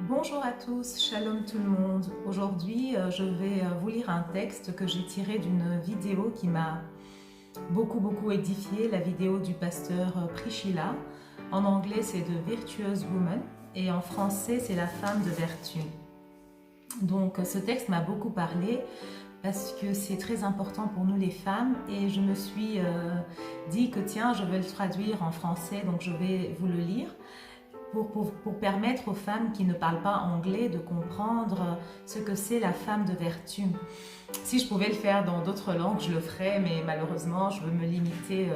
Bonjour à tous, shalom tout le monde. Aujourd'hui, je vais vous lire un texte que j'ai tiré d'une vidéo qui m'a beaucoup édifié, la vidéo du pasteur Priscilla. En anglais, c'est The Virtuous Woman et en français, c'est La femme de vertu. Donc, ce texte m'a beaucoup parlé parce que c'est très important pour nous les femmes et je me suis dit que tiens, je vais le traduire en français, donc je vais vous le lire. Pour permettre aux femmes qui ne parlent pas anglais de comprendre ce que c'est la femme de vertu. Si je pouvais le faire dans d'autres langues, je le ferais, mais malheureusement, je veux me limiter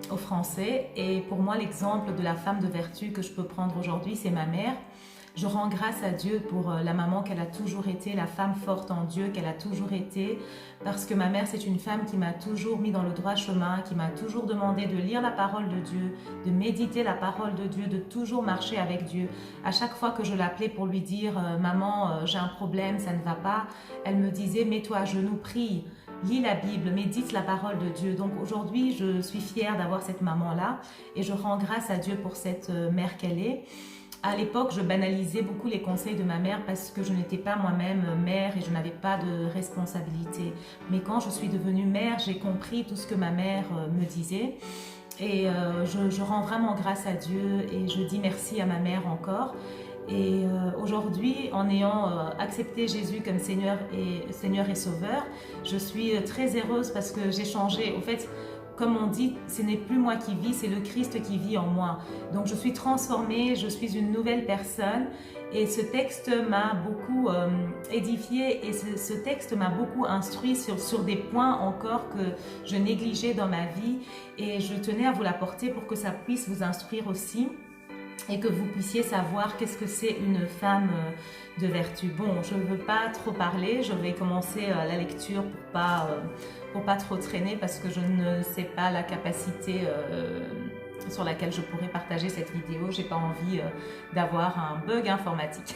au français. Et pour moi, l'exemple de la femme de vertu que je peux prendre aujourd'hui, c'est ma mère. Je rends grâce à Dieu pour la maman qu'elle a toujours été, la femme forte en Dieu qu'elle a toujours été, parce que ma mère, c'est une femme qui m'a toujours mis dans le droit chemin, qui m'a toujours demandé de lire la parole de Dieu, de méditer la parole de Dieu, de toujours marcher avec Dieu. À chaque fois que je l'appelais pour lui dire « Maman, j'ai un problème, ça ne va pas », elle me disait « Mets-toi à genoux, prie ». Lis la Bible, médite la parole de Dieu. Donc aujourd'hui, je suis fière d'avoir cette maman-là et je rends grâce à Dieu pour cette mère qu'elle est. À l'époque, je banalisais beaucoup les conseils de ma mère parce que je n'étais pas moi-même mère et je n'avais pas de responsabilité. Mais quand je suis devenue mère, j'ai compris tout ce que ma mère me disait. Et je rends vraiment grâce à Dieu et je dis merci à ma mère encore. Et aujourd'hui, en ayant accepté Jésus comme Seigneur et Sauveur, je suis très heureuse parce que j'ai changé. Au fait, comme on dit, ce n'est plus moi qui vis, c'est le Christ qui vit en moi. Donc je suis transformée, je suis une nouvelle personne et ce texte m'a beaucoup édifiée et ce texte m'a beaucoup instruit sur des points encore que je négligeais dans ma vie et je tenais à vous l'apporter pour que ça puisse vous instruire aussi et que vous puissiez savoir qu'est-ce que c'est une femme de vertu. Bon, je ne veux pas trop parler, je vais commencer la lecture pour pas trop traîner parce que je ne sais pas la capacité sur laquelle je pourrais partager cette vidéo. J'ai pas envie d'avoir un bug informatique.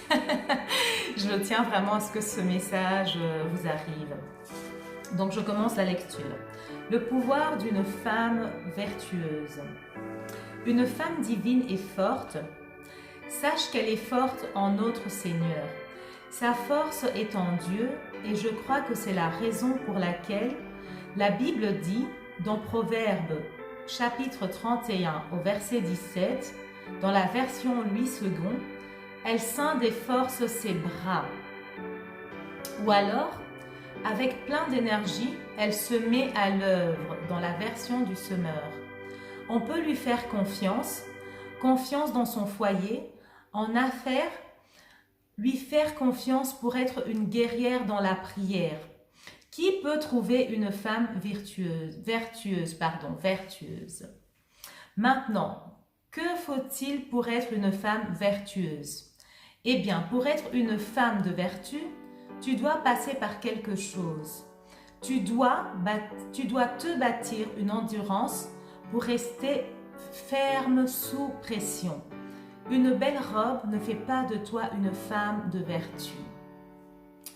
Je tiens vraiment à ce que ce message vous arrive. Donc je commence la lecture. Le pouvoir d'une femme vertueuse. Une femme divine et forte, sache qu'elle est forte en notre Seigneur. Sa force est en Dieu et je crois que c'est la raison pour laquelle la Bible dit dans Proverbes chapitre 31 au verset 17, dans la version Louis II, elle scinde et force ses bras. Ou alors, avec plein d'énergie, elle se met à l'œuvre dans la version du semeur. On peut lui faire confiance dans son foyer, en affaires, lui faire confiance pour être une guerrière dans la prière. Qui peut trouver une femme vertueuse? Maintenant, que faut-il pour être une femme vertueuse? Eh bien, pour être une femme de vertu, tu dois passer par quelque chose. Tu dois te bâtir une endurance pour rester ferme sous pression. Une belle robe ne fait pas de toi une femme de vertu.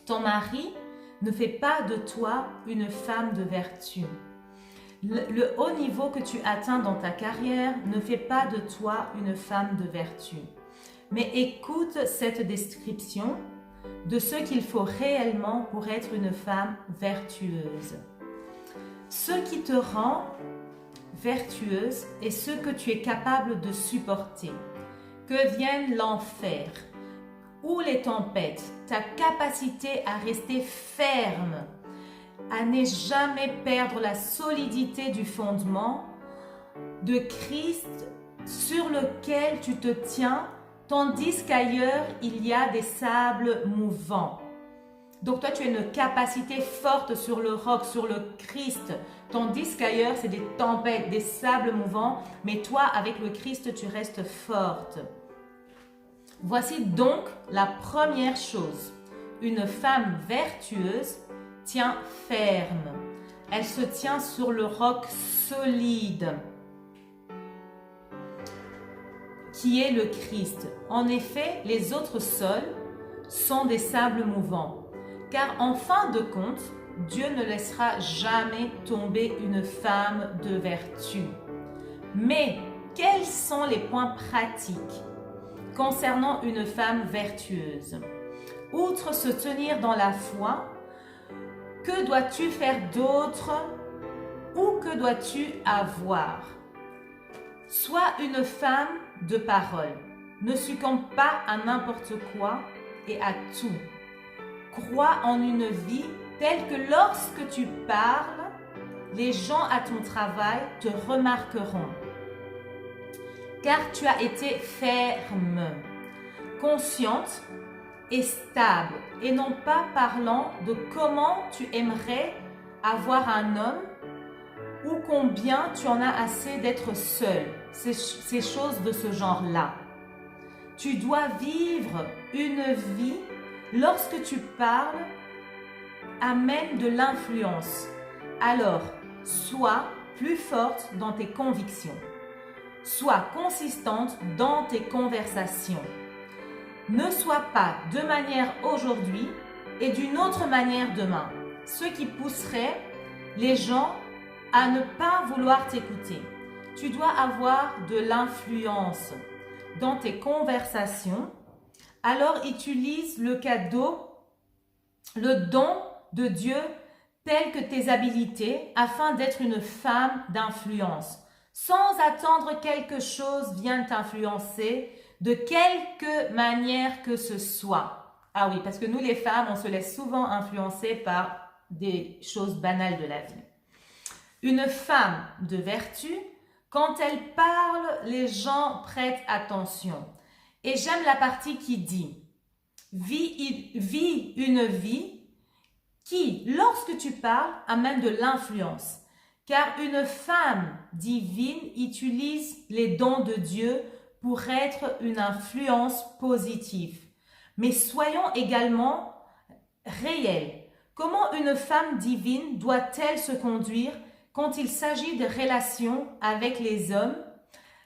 Ton mari ne fait pas de toi une femme de vertu. Le haut niveau que tu atteins dans ta carrière ne fait pas de toi une femme de vertu. Mais écoute cette description de ce qu'il faut réellement pour être une femme vertueuse. Ce qui te rend vertueuse est ce que tu es capable de supporter. Que vienne l'enfer ou les tempêtes, ta capacité à rester ferme, à ne jamais perdre la solidité du fondement de Christ sur lequel tu te tiens, tandis qu'ailleurs il y a des sables mouvants. Donc toi, tu as une capacité forte sur le roc, sur le Christ, tandis qu'ailleurs, c'est des tempêtes, des sables mouvants, mais toi, avec le Christ, tu restes forte. Voici donc la première chose. Une femme vertueuse tient ferme. Elle se tient sur le roc solide, qui est le Christ. En effet, les autres sols sont des sables mouvants. Car en fin de compte, Dieu ne laissera jamais tomber une femme de vertu. Mais quels sont les points pratiques concernant une femme vertueuse. Outre se tenir dans la foi, que dois-tu faire d'autre ou que dois-tu avoir? Sois une femme de parole. Ne succombe pas à n'importe quoi et à tout. Crois en une vie telle que lorsque tu parles, les gens à ton travail te remarqueront. Car tu as été ferme, consciente et stable, et non pas parlant de comment tu aimerais avoir un homme ou combien tu en as assez d'être seul. Ces choses de ce genre-là. Tu dois vivre une vie, lorsque tu parles, amène de l'influence. Alors, sois plus forte dans tes convictions. Sois consistante dans tes conversations. Ne sois pas de manière aujourd'hui et d'une autre manière demain, ce qui pousserait les gens à ne pas vouloir t'écouter. Tu dois avoir de l'influence dans tes conversations. Alors utilise le cadeau, le don de Dieu tel que tes habilités afin d'être une femme d'influence. Sans attendre quelque chose vienne t'influencer de quelque manière que ce soit. Ah oui, parce que nous les femmes, on se laisse souvent influencer par des choses banales de la vie. Une femme de vertu, quand elle parle, les gens prêtent attention. Et j'aime la partie qui dit « Vis une vie qui, lorsque tu parles, amène de l'influence. » Car une femme divine utilise les dons de Dieu pour être une influence positive. Mais soyons également réels. Comment une femme divine doit-elle se conduire quand il s'agit de relations avec les hommes?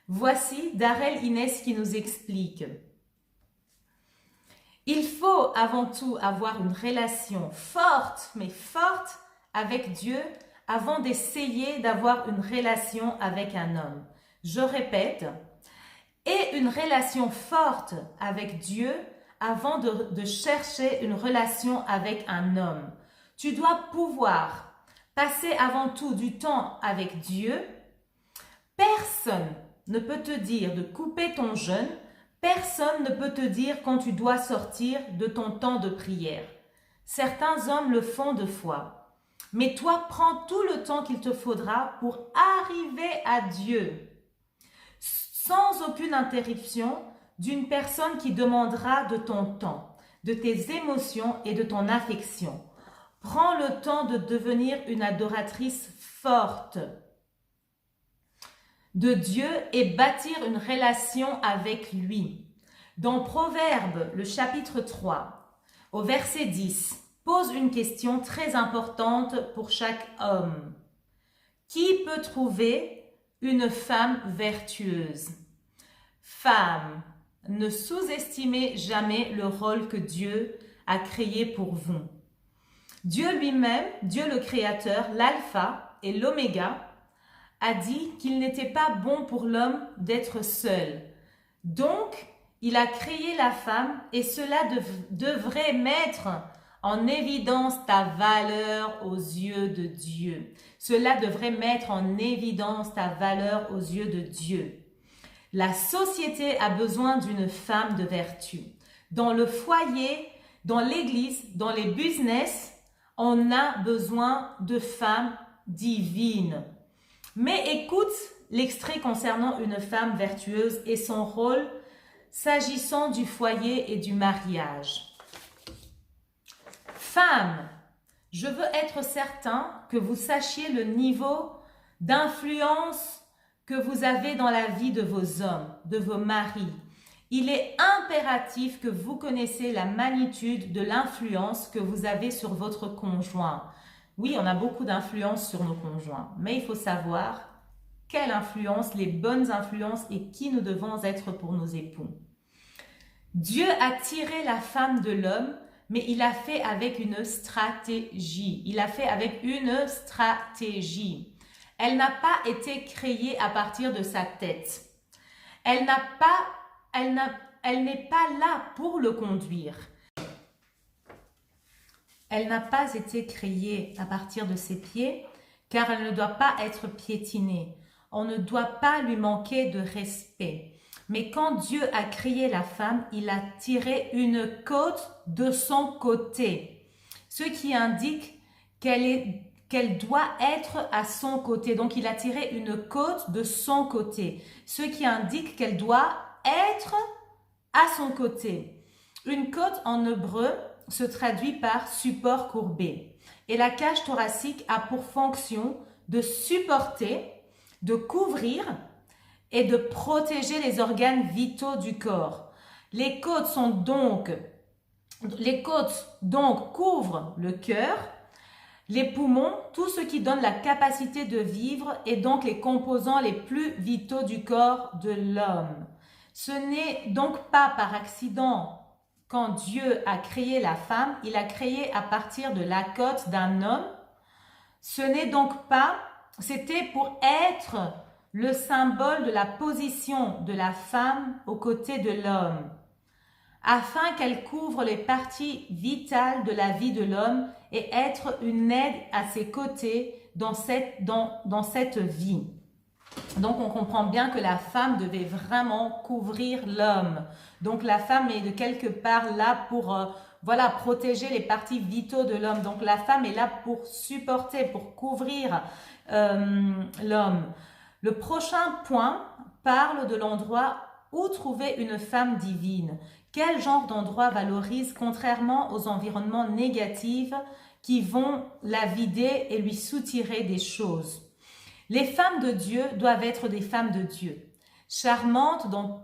Voici Darrell Inès qui nous explique. Il faut avant tout avoir une relation forte, mais forte avec Dieu avant d'essayer d'avoir une relation avec un homme. Je répète, et une relation forte avec Dieu avant de chercher une relation avec un homme. Tu dois pouvoir passer avant tout du temps avec Dieu. Personne ne peut te dire de couper ton jeûne. Personne ne peut te dire quand tu dois sortir de ton temps de prière. Certains hommes le font de fois. Mais toi, prends tout le temps qu'il te faudra pour arriver à Dieu. Sans aucune interruption d'une personne qui demandera de ton temps, de tes émotions et de ton affection. Prends le temps de devenir une adoratrice forte de Dieu et bâtir une relation avec lui. Dans Proverbes, le chapitre 3, au verset 10, pose une question très importante pour chaque homme. Qui peut trouver une femme vertueuse? Femme, ne sous-estimez jamais le rôle que Dieu a créé pour vous. Dieu lui-même, Dieu le Créateur, l'alpha et l'oméga, a dit qu'il n'était pas bon pour l'homme d'être seul. Donc, il a créé la femme et cela devrait mettre en évidence ta valeur aux yeux de Dieu. Cela devrait mettre en évidence ta valeur aux yeux de Dieu. La société a besoin d'une femme de vertu. Dans le foyer, dans l'église, dans les business, on a besoin de femmes divines. Mais écoute l'extrait concernant une femme vertueuse et son rôle s'agissant du foyer et du mariage. Femme, je veux être certain que vous sachiez le niveau d'influence que vous avez dans la vie de vos hommes, de vos maris. Il est impératif que vous connaissiez la magnitude de l'influence que vous avez sur votre conjoint. Oui, on a beaucoup d'influence sur nos conjoints, mais il faut savoir quelle influence, les bonnes influences et qui nous devons être pour nos époux. Dieu a tiré la femme de l'homme, mais il l'a fait avec une stratégie. Il l'a fait avec une stratégie. Elle n'a pas été créée à partir de sa tête. Elle elle n'est pas là pour le conduire. Elle n'a pas été créée à partir de ses pieds, car elle ne doit pas être piétinée. On ne doit pas lui manquer de respect. Mais quand Dieu a créé la femme, il a tiré une côte de son côté, ce qui indique qu'elle doit être à son côté. Donc, il a tiré une côte de son côté, ce qui indique qu'elle doit être à son côté. Une côte en hébreu se traduit par support courbé. Et la cage thoracique a pour fonction de supporter, de couvrir et de protéger les organes vitaux du corps. Les côtes donc couvrent le cœur, les poumons, tout ce qui donne la capacité de vivre et donc les composants les plus vitaux du corps de l'homme. Ce n'est donc pas par accident quand Dieu a créé la femme, il a créé à partir de la côte d'un homme. Ce n'est donc pas, c'était pour être le symbole de la position de la femme aux côtés de l'homme, afin qu'elle couvre les parties vitales de la vie de l'homme et être une aide à ses côtés dans cette vie. Donc, on comprend bien que la femme devait vraiment couvrir l'homme. Donc, la femme est de quelque part là pour protéger les parties vitaux de l'homme. Donc, la femme est là pour supporter, pour couvrir l'homme. Le prochain point parle de l'endroit où trouver une femme divine. Quel genre d'endroit valorise contrairement aux environnements négatifs qui vont la vider et lui soutirer des choses? Les femmes de Dieu doivent être des femmes de Dieu. Charmantes dans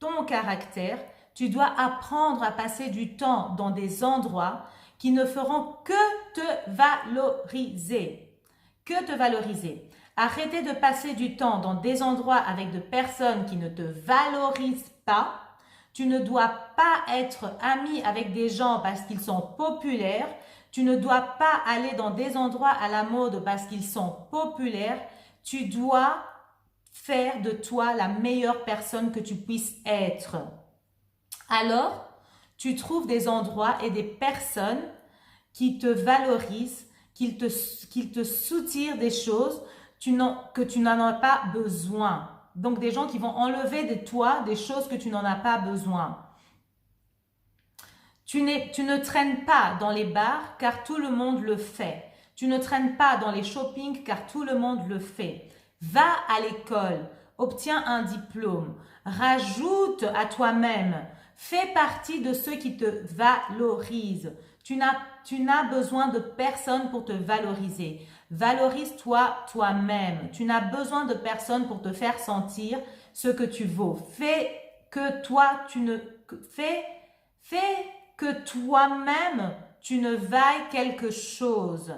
ton caractère, tu dois apprendre à passer du temps dans des endroits qui ne feront que te valoriser. Que te valoriser. Arrêtez de passer du temps dans des endroits avec de personnes qui ne te valorisent pas. Tu ne dois pas être ami avec des gens parce qu'ils sont populaires. Tu ne dois pas aller dans des endroits à la mode parce qu'ils sont populaires. Tu dois faire de toi la meilleure personne que tu puisses être. Alors, tu trouves des endroits et des personnes qui te valorisent, qui te soutirent des choses que tu n'en as pas besoin. Donc, des gens qui vont enlever de toi des choses que tu n'en as pas besoin. Tu ne traînes pas dans les bars car tout le monde le fait. Tu ne traînes pas dans les shoppings car tout le monde le fait. Va à l'école, obtiens un diplôme, rajoute à toi-même, fais partie de ceux qui te valorisent. Tu n'as besoin de personne pour te valoriser. Valorise-toi toi-même. Tu n'as besoin de personne pour te faire sentir ce que tu vaux. Fais que toi-même tu ne vailles quelque chose.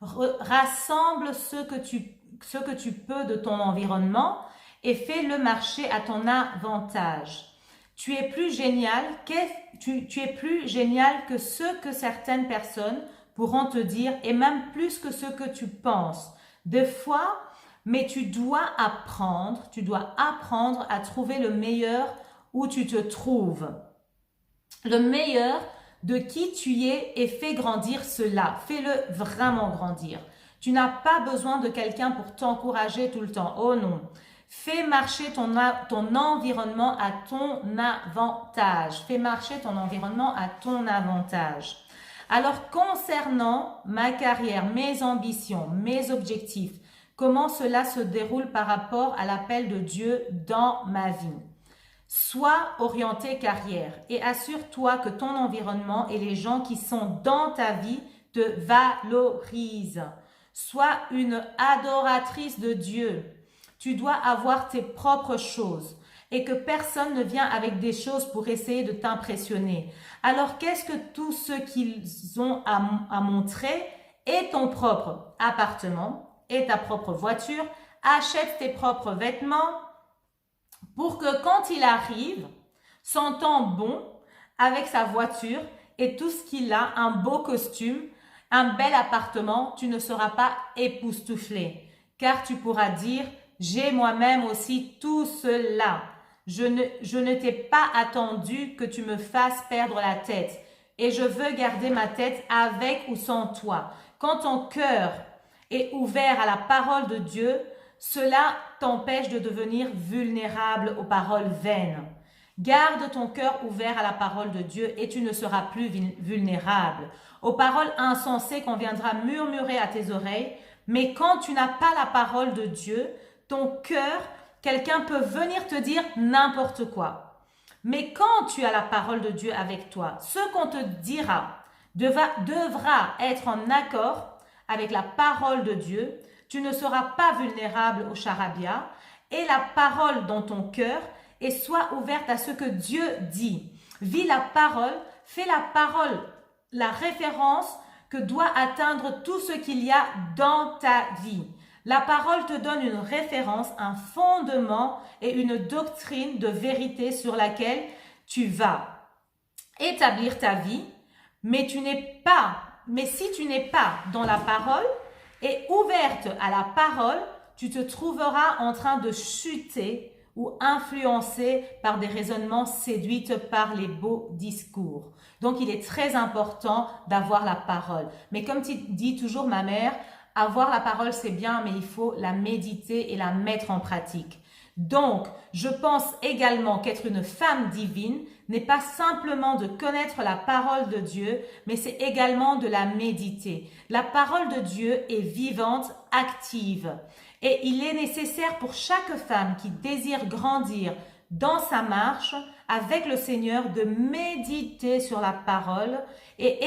Rassemble ce que tu peux de ton environnement et fais-le marcher à ton avantage. Tu es plus génial que ce que certaines personnes pourront te dire et même plus que ce que tu penses. Des fois, mais tu dois apprendre à trouver le meilleur où tu te trouves. Le meilleur de qui tu es et fais grandir cela. Fais-le vraiment grandir. Tu n'as pas besoin de quelqu'un pour t'encourager tout le temps. Oh non. Fais marcher ton environnement à ton avantage. Fais marcher ton environnement à ton avantage. Alors, concernant ma carrière, mes ambitions, mes objectifs, comment cela se déroule par rapport à l'appel de Dieu dans ma vie? Sois orienté carrière et assure-toi que ton environnement et les gens qui sont dans ta vie te valorisent. Sois une adoratrice de Dieu. Tu dois avoir tes propres choses et que personne ne vient avec des choses pour essayer de t'impressionner. Alors, qu'est-ce que tout ce qu'ils ont à montrer est ton propre appartement, est ta propre voiture, achète tes propres vêtements pour que quand il arrive, sentant bon avec sa voiture et tout ce qu'il a, un beau costume, un bel appartement, tu ne seras pas époustouflé car tu pourras dire « j'ai moi-même aussi tout cela ». Je ne t'ai pas attendu que tu me fasses perdre la tête. Et je veux garder ma tête avec ou sans toi. Quand ton cœur est ouvert à la parole de Dieu, cela t'empêche de devenir vulnérable aux paroles vaines. Garde ton cœur ouvert à la parole de Dieu et tu ne seras plus vulnérable aux paroles insensées qu'on viendra murmurer à tes oreilles. Mais quand tu n'as pas la parole de Dieu, ton cœur, quelqu'un peut venir te dire n'importe quoi. Mais quand tu as la parole de Dieu avec toi, ce qu'on te dira devra être en accord avec la parole de Dieu. Tu ne seras pas vulnérable au charabia et la parole dans ton cœur et sois ouverte à ce que Dieu dit. Vis la parole, fais la parole la référence que doit atteindre tout ce qu'il y a dans ta vie. La parole te donne une référence, un fondement et une doctrine de vérité sur laquelle tu vas établir ta vie, mais si tu n'es pas dans la parole et ouverte à la parole, tu te trouveras en train de chuter ou influencé par des raisonnements séduits par les beaux discours. Donc, il est très important d'avoir la parole. Mais comme dit toujours ma mère, avoir la parole, c'est bien, mais il faut la méditer et la mettre en pratique. Donc, je pense également qu'être une femme divine n'est pas simplement de connaître la parole de Dieu, mais c'est également de la méditer. La parole de Dieu est vivante, active. Et il est nécessaire pour chaque femme qui désire grandir dans sa marche avec le Seigneur de méditer sur la parole. Et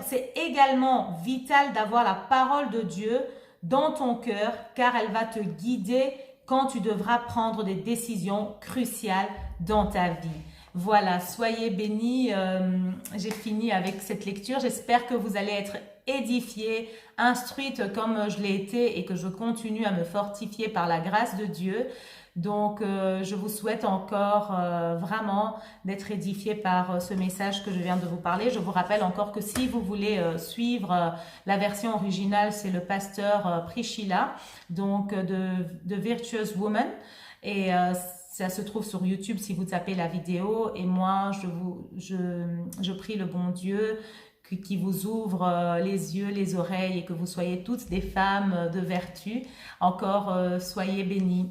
c'est également vital d'avoir la parole de Dieu dans ton cœur car elle va te guider quand tu devras prendre des décisions cruciales dans ta vie. Voilà, soyez bénis. J'ai fini avec cette lecture. J'espère que vous allez être édifiés, instruites comme je l'ai été et que je continue à me fortifier par la grâce de Dieu. Donc, je vous souhaite encore vraiment d'être édifiés par ce message que je viens de vous parler. Je vous rappelle encore que si vous voulez suivre la version originale, c'est le pasteur Priscilla, donc de Virtuous Woman. Et ça se trouve sur YouTube si vous tapez la vidéo. Et moi, je prie le bon Dieu qui vous ouvre les yeux, les oreilles et que vous soyez toutes des femmes de vertu. Encore, soyez bénis.